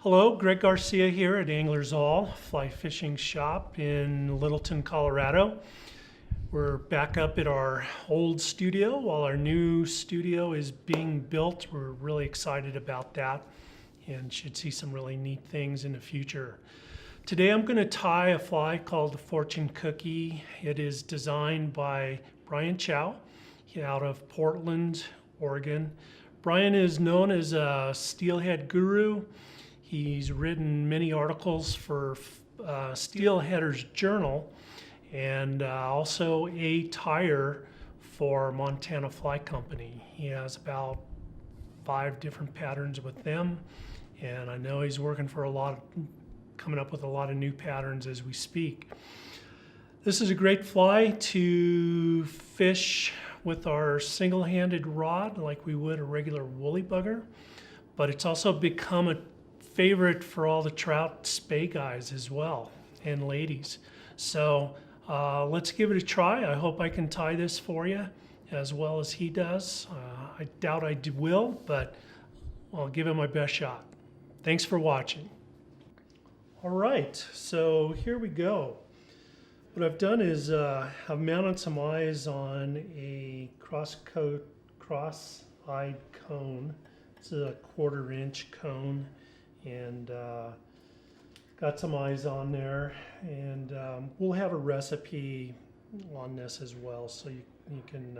Hello, Greg Garcia here at Anglers All Fly Fishing Shop in Littleton, Colorado. We're back up at our old studio while our new studio is being built. We're really excited about that and should see some really neat things in the future. Today I'm going to tie a fly called the Fortune Cookie. It is designed by Brian Chou out of Portland, Oregon. Brian is known as a steelhead guru. He's written many articles for Steelheader's Journal and also a tire for Montana Fly Company. He has about 5 different patterns with them, and I know he's working for coming up with a lot of new patterns as we speak. This is a great fly to fish with our single-handed rod like we would a regular woolly bugger, but it's also become a favorite for all the trout spay guys as well, and ladies. So let's give it a try. I hope I can tie this for you as well as he does. I doubt I will, but I'll give it my best shot. Thanks for watching. All right, so here we go. What I've done is I've mounted some eyes on a cross-eyed cone. It's a 1/4 inch cone, and got some eyes on there, and we'll have a recipe on this as well, so you can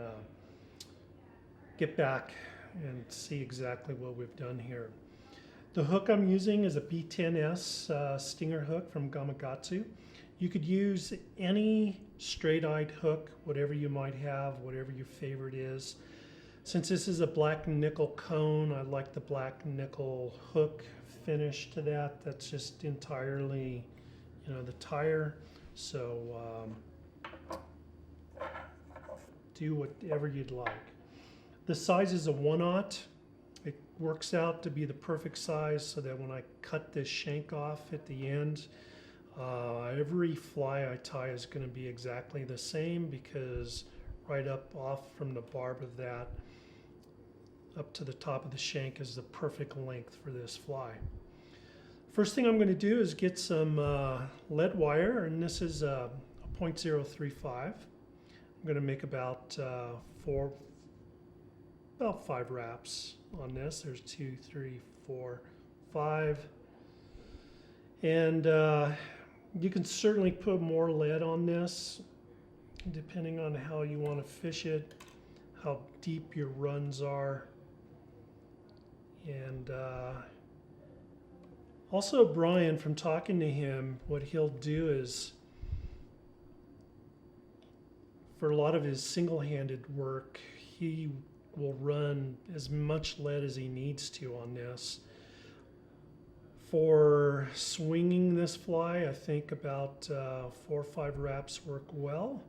get back and see exactly what we've done here. The hook I'm using is a B10S stinger hook from Gamakatsu. You could use any straight-eyed hook, whatever you might have, whatever your favorite is. Since this is a black nickel cone, I like the black nickel hook finish to that. That's just entirely, the tire. So do whatever you'd like. The size is a 1/0. It works out to be the perfect size so that when I cut this shank off at the end, every fly I tie is going to be exactly the same, because right up off from the barb of that up to the top of the shank is the perfect length for this fly. First thing I'm going to do is get some lead wire, and this is a .035. I'm going to make about 5 wraps on this. There's 2, 3, 4, 5. And you can certainly put more lead on this depending on how you want to fish it, how deep your runs are. And also Brian, from talking to him, what he'll do is, for a lot of his single-handed work, he will run as much lead as he needs to on this. For swinging this fly, I think about 4 or 5 wraps work well,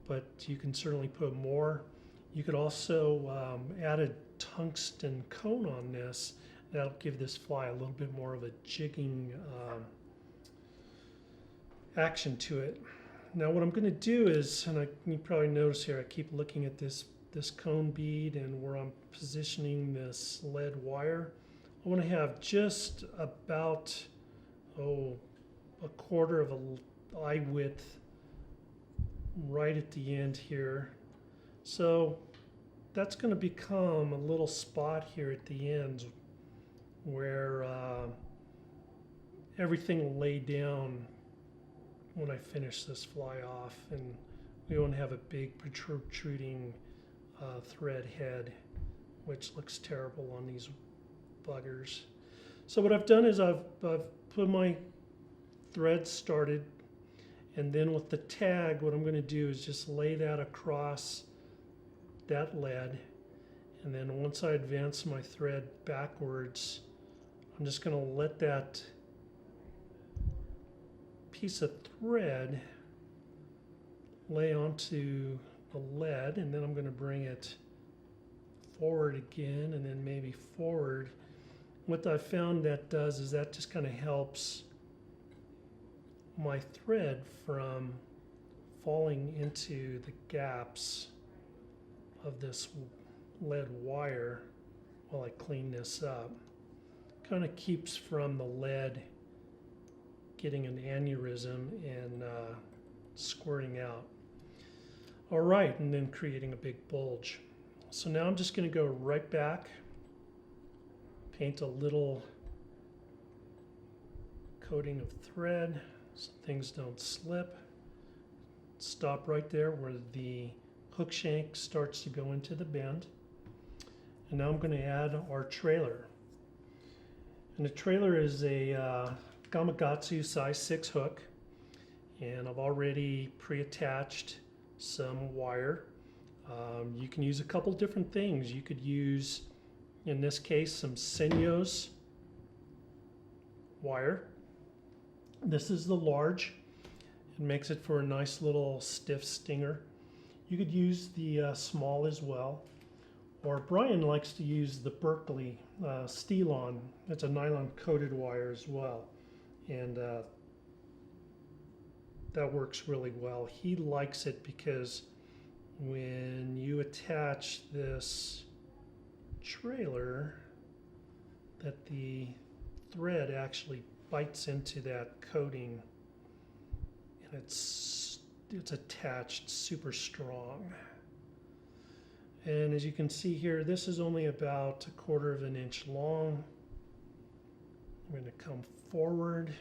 but you can certainly put more. You could also add a tungsten cone on this. That'll give this fly a little bit more of a jigging action to it. Now what I'm going to do is, and you probably notice here, I keep looking at this cone bead and where I'm positioning this lead wire. I want to have just about a 1/4 of an eye width right at the end here. So that's going to become a little spot here at the end where everything will lay down when I finish this fly off, and we won't have a big protruding thread head, which looks terrible on these buggers. So what I've done is I've put my thread started, and then with the tag, what I'm going to do is just lay that across that lead, and then once I advance my thread backwards, I'm just going to let that piece of thread lay onto the lead, and then I'm going to bring it forward again, and then maybe forward. What I found that does is that just kind of helps my thread from falling into the gaps of this lead wire while I clean this up. kind of keeps from the lead getting an aneurysm and squirting out. All right, and then creating a big bulge. So now I'm just going to go right back, paint a little coating of thread so things don't slip. Stop right there where the hook shank starts to go into the bend. And now I'm going to add our trailer. And the trailer is a Gamakatsu size 6 hook. And I've already pre-attached some wire. You can use a couple different things. You could use, in this case, some Senyo's wire. This is the large. It makes it for a nice little stiff stinger. You could use the small as well. Or Brian likes to use the Berkeley Stelon. It's a nylon coated wire as well. And that works really well. He likes it because when you attach this trailer, that the thread actually bites into that coating, and it's attached super strong. And as you can see here, this is only about 1/4 of an inch long. I'm going to come forward.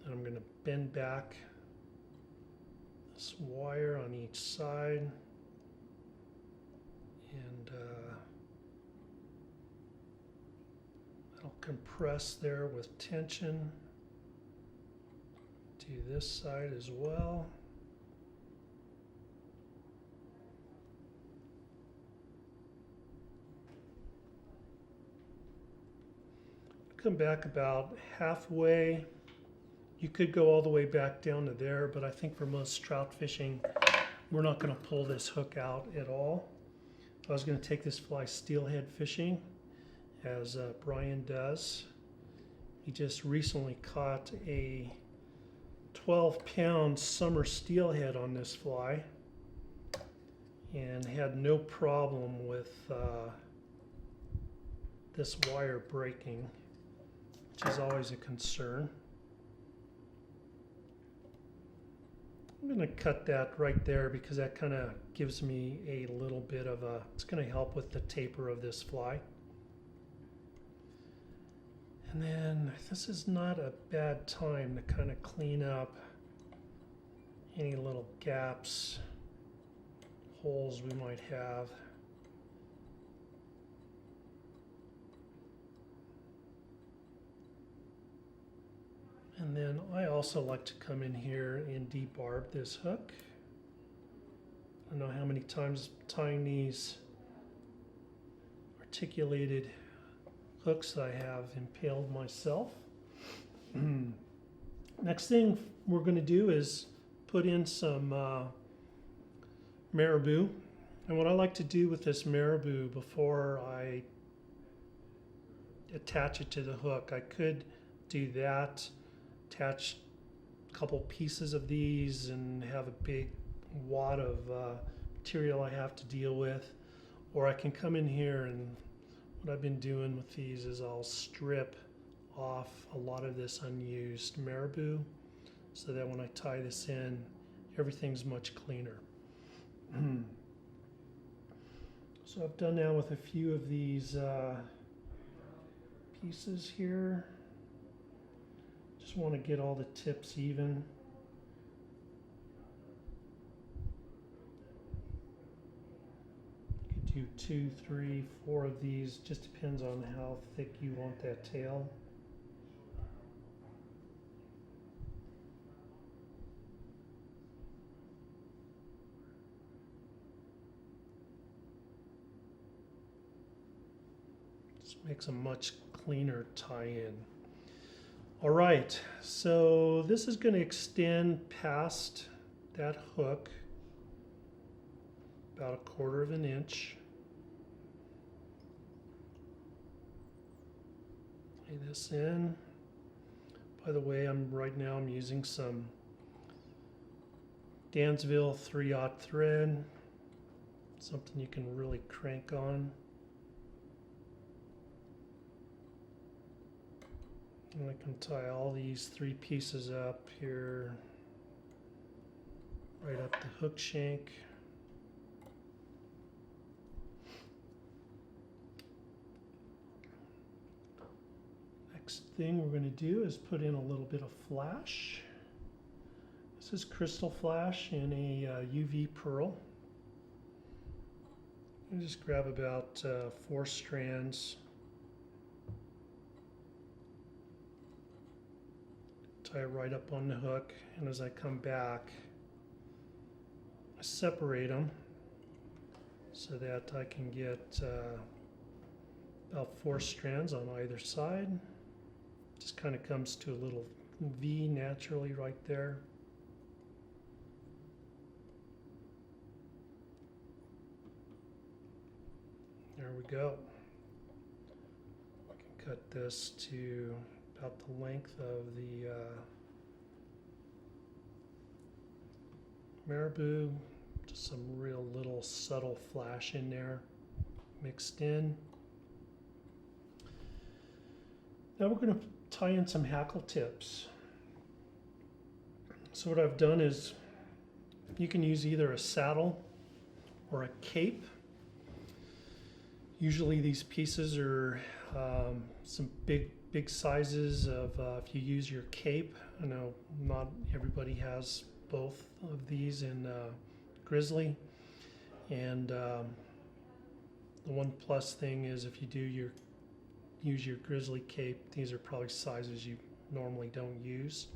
And I'm going to bend back this wire on each side. And that'll compress there with tension. Do this side as well. Come back about halfway. You could go all the way back down to there, but I think for most trout fishing, we're not going to pull this hook out at all. I was going to take this fly steelhead fishing, as Brian does. He just recently caught a 12-pound summer steelhead on this fly and had no problem with this wire breaking, which is always a concern. I'm going to cut that right there because that kind of gives me a little bit of a, it's going to help with the taper of this fly. And then this is not a bad time to kind of clean up any little gaps, holes we might have. And then I also like to come in here and debarb this hook. I don't know how many times tying these articulated hooks I have impaled myself. Next thing we're going to do is put in some Marabou. And what I like to do with this Marabou before I attach it to the hook, I could do that, attach a couple pieces of these and have a big wad of material I have to deal with. Or I can come in here, and what I've been doing with these is I'll strip off a lot of this unused Marabou so that when I tie this in, everything's much cleaner. So I've done now with a few of these pieces here. Just want to get all the tips even. You could do 2, 3, 4 of these, just depends on how thick you want that tail. Just makes a much cleaner tie-in. All right, so this is going to extend past that hook about 1/4 of an inch. Lay this in. By the way, right now I'm using some Dansville 3/0 thread. something you can really crank on. And I can tie all these 3 pieces up here, right up the hook shank. Next thing we're going to do is put in a little bit of flash. This is crystal flash in a UV pearl. I just grab about 4 strands. Tie it right up on the hook, and as I come back, I separate them so that I can get about 4 strands on either side. Just kind of comes to a little V naturally right there. There we go. I can cut this to about the length of the Marabou. Just some real little subtle flash in there mixed in. Now we're going to tie in some hackle tips. So what I've done is you can use either a saddle or a cape. Usually these pieces are some big sizes of if you use your cape. I know not everybody has both of these in grizzly, and the one plus thing is if you do use your grizzly cape, these are probably sizes you normally don't use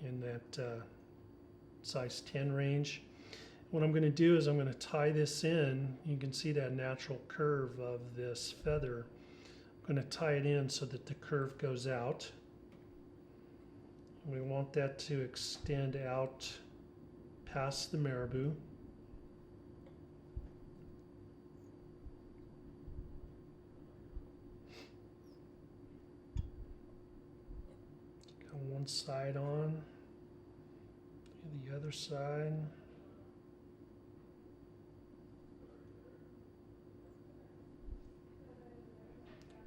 in that size 10 range. What I'm going to do is I'm going to tie this in. You can see that natural curve of this feather. I'm going to tie it in so that the curve goes out. We want that to extend out past the Marabou. Got one side on, the other side.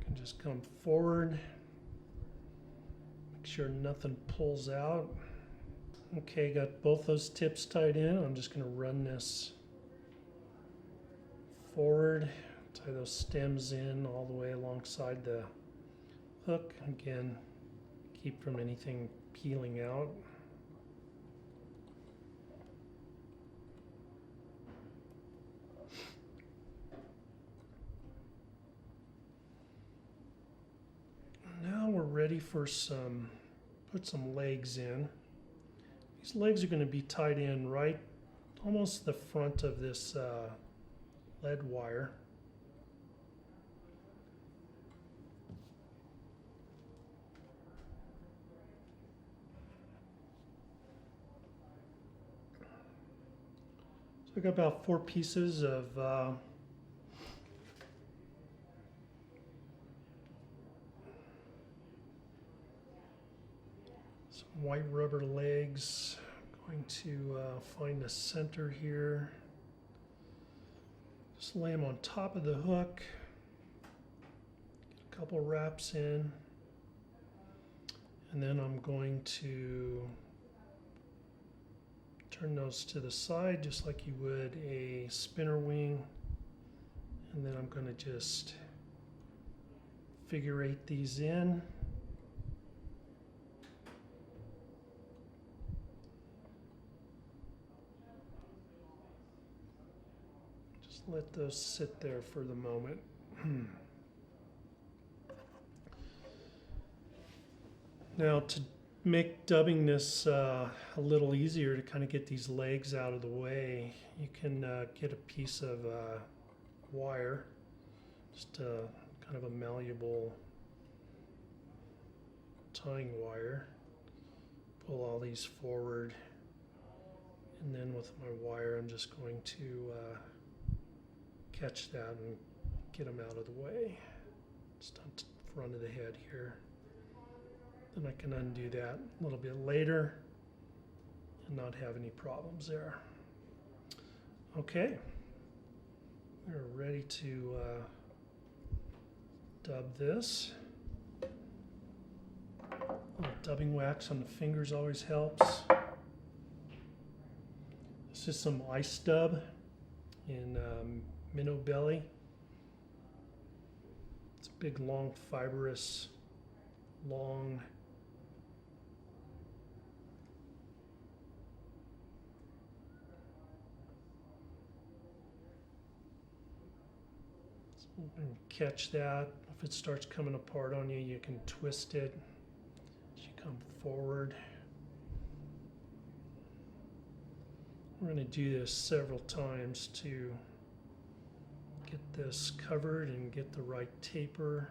Can just come forward, make sure nothing pulls out. Okay, got both those tips tied in. I'm just going to run this forward, tie those stems in all the way alongside the hook. Again, keep from anything peeling out. Now we're ready for put some legs in. These legs are going to be tied in right almost the front of this lead wire. So I got about 4 pieces of white rubber legs. I'm going to find the center here. Just lay them on top of the hook. Get a couple wraps in. And then I'm going to turn those to the side just like you would a spinner wing. And then I'm going to just figure 8 these in. Let those sit there for the moment. Now to make dubbing this a little easier to kind of get these legs out of the way, you can get a piece of wire, just kind of a malleable tying wire. Pull all these forward, and then with my wire I'm just going to catch that and get them out of the way. Just on the front of the head here. Then I can undo that a little bit later and not have any problems there. Okay. We're ready to dub this. A little dubbing wax on the fingers always helps. This is some ice dub in minnow belly. It's a big, long, fibrous, long and catch that. If it starts coming apart on you, you can twist it as you come forward. We're going to do this several times to get this covered and get the right taper.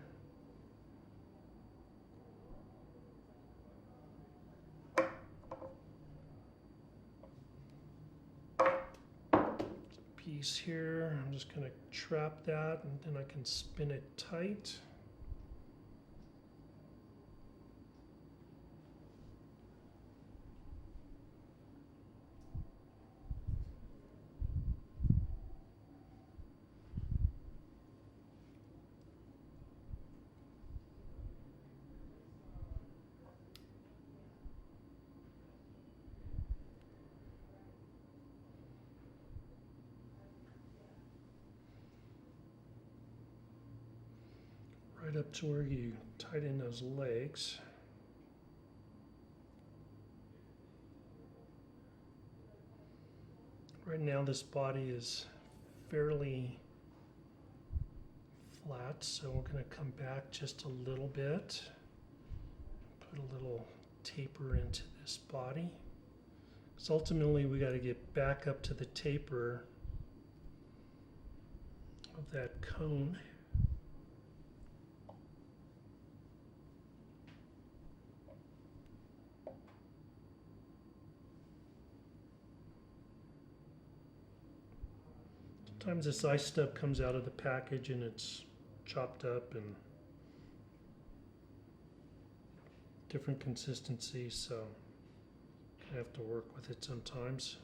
Piece here. I'm just going to trap that and then I can spin it tight. Right up to where you tighten those legs. Right now this body is fairly flat, so we're going to come back just a little bit. Put a little taper into this body. So ultimately we got to get back up to the taper of that cone. Sometimes this ice stuff comes out of the package and it's chopped up and different consistencies, so I have to work with it sometimes.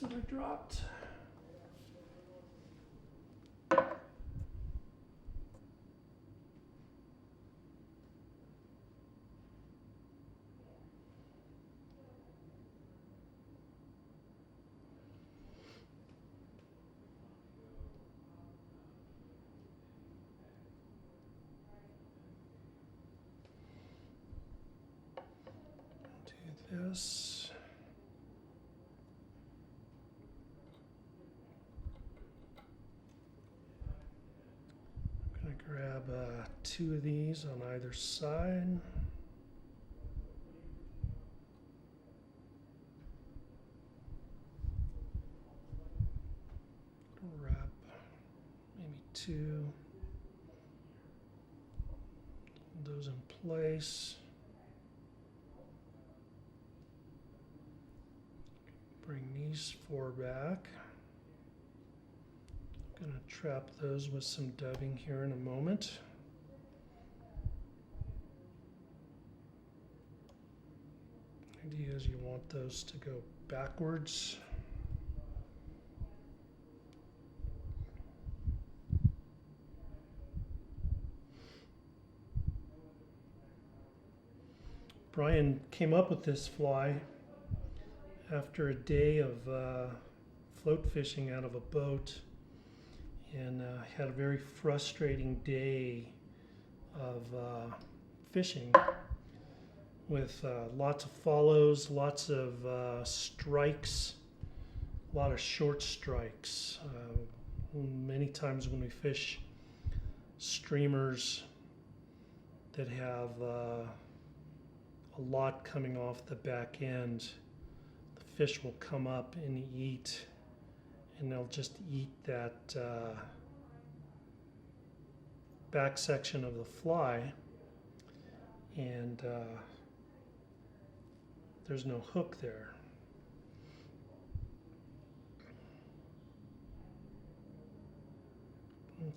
That I dropped. Do this. Grab two of these on either side. Wrap maybe two. Hold those in place. Bring these four back. Going to trap those with some dubbing here in a moment. The idea is you want those to go backwards. Brian came up with this fly after a day of float fishing out of a boat. And had a very frustrating day of fishing with lots of follows, lots of strikes, a lot of short strikes. Many times when we fish streamers that have a lot coming off the back end, the fish will come up and eat and they'll just eat that back section of the fly, and there's no hook there.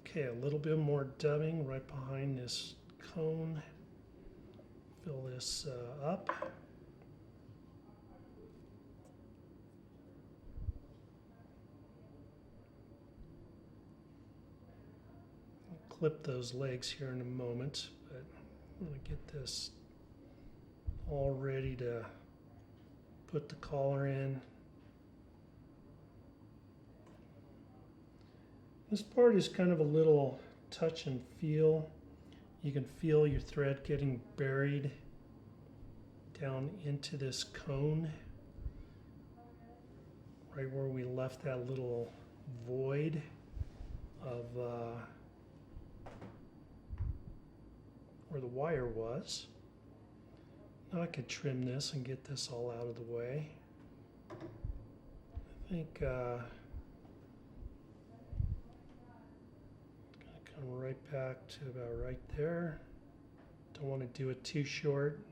Okay, a little bit more dubbing right behind this cone. Fill this up. I'll clip those legs here in a moment, but I'm going to get this all ready to put the collar in. This part is kind of a little touch and feel. You can feel your thread getting buried down into this cone, right where we left that little void of where the wire was. Now I could trim this and get this all out of the way. I think come right back to about right there. Don't want to do it too short.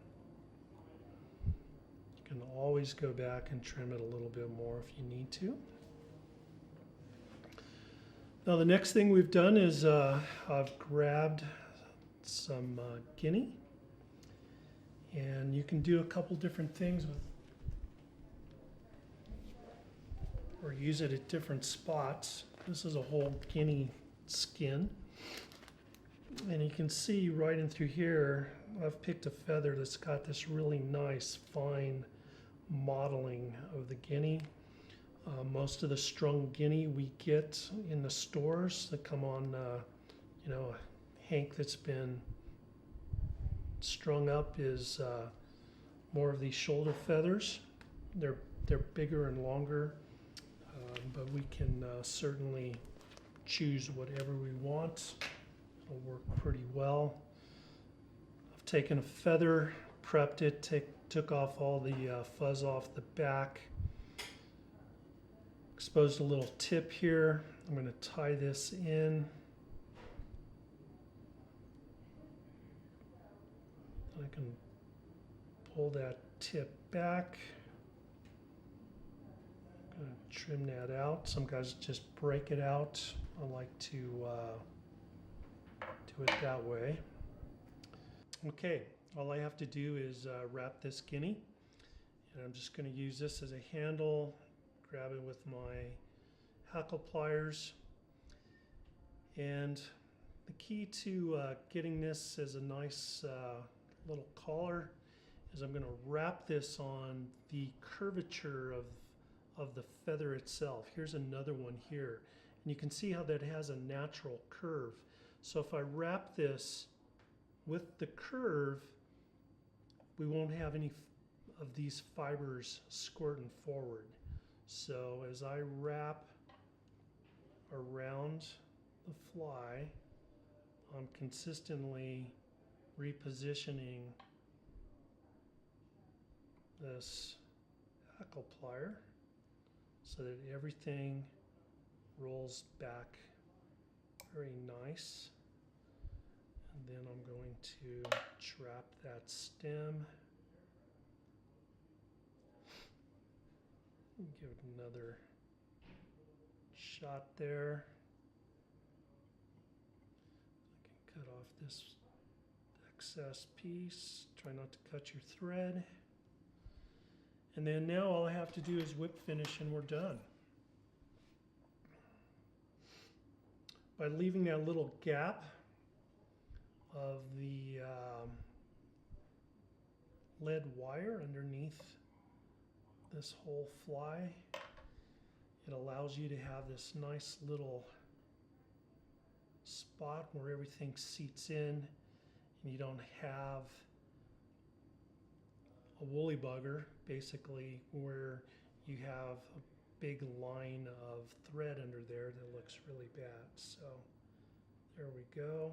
You can always go back and trim it a little bit more if you need to. Now the next thing we've done is I've grabbed some guinea, and you can do a couple different things with, or use it at different spots. This is a whole guinea skin. And you can see right in through here, I've picked a feather that's got this really nice, fine modeling of the guinea. Most of the strung guinea we get in the stores that come on, you know, a hank that's been strung up is more of these shoulder feathers. They're bigger and longer, but we can certainly choose whatever we want. It'll work pretty well. I've taken a feather, prepped it, took off all the fuzz off the back, exposed a little tip here. I'm going to tie this in. I can pull that tip back. I'm going to trim that out. Some guys just break it out. I like to do it that way. Okay, all I have to do is wrap this guinea, and I'm just going to use this as a handle, grab it with my Hackle pliers, and the key to getting this as a nice little collar is I'm going to wrap this on the curvature of the feather itself. Here's another one here, and you can see how that has a natural curve. So if I wrap this with the curve, we won't have any of these fibers squirting forward. So as I wrap around the fly, I'm consistently repositioning this Hackle plier so that everything rolls back very nice. And then I'm going to trap that stem. Give it another shot there. I can cut off this excess piece. Try not to cut your thread. And then now all I have to do is whip finish and we're done. By leaving that little gap of the lead wire underneath this whole fly, it allows you to have this nice little spot where everything seats in and you don't have a woolly bugger, basically, where you have a big line of thread under there that looks really bad. So there we go.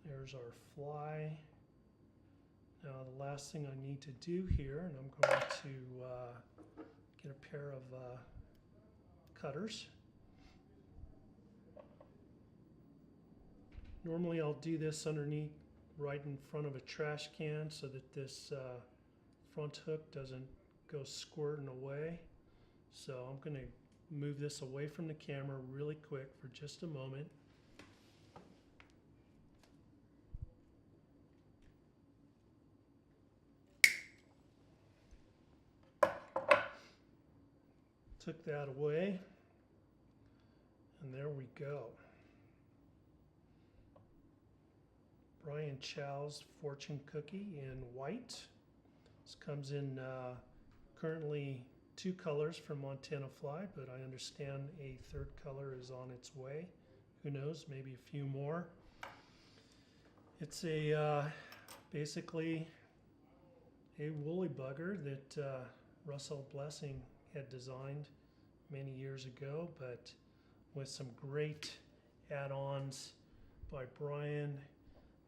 There's our fly. Now the last thing I need to do here, and I'm going to get a pair of cutters. Normally I'll do this underneath right in front of a trash can so that this front hook doesn't go squirting away. So I'm going to move this away from the camera really quick for just a moment. Took that away, and there we go. Brian Chou's fortune cookie in white. This comes in currently 2 colors from Montana Fly, but I understand a 3rd color is on its way. Who knows, maybe a few more. It's a basically a woolly bugger that Russell Blessing had designed many years ago, but with some great add-ons by Brian.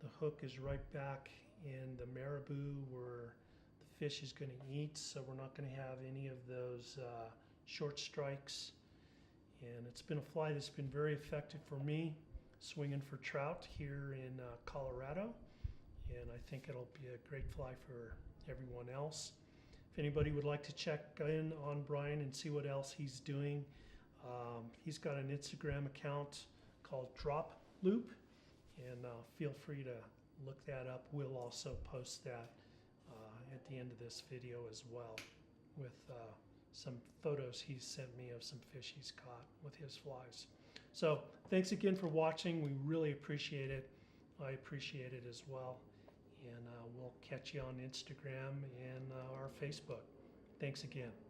The hook is right back in the Marabou where the fish is going to eat, so we're not going to have any of those short strikes. And it's been a fly that's been very effective for me swinging for trout here in Colorado, and I think it'll be a great fly for everyone else. If anybody would like to check in on Brian and see what else he's doing, he's got an Instagram account called Drop Loop, and feel free to look that up. We'll also post that at the end of this video as well, with some photos he's sent me of some fish he's caught with his flies. So thanks again for watching. We really appreciate it. I appreciate it as well. And we'll catch you on Instagram and our Facebook. Thanks again.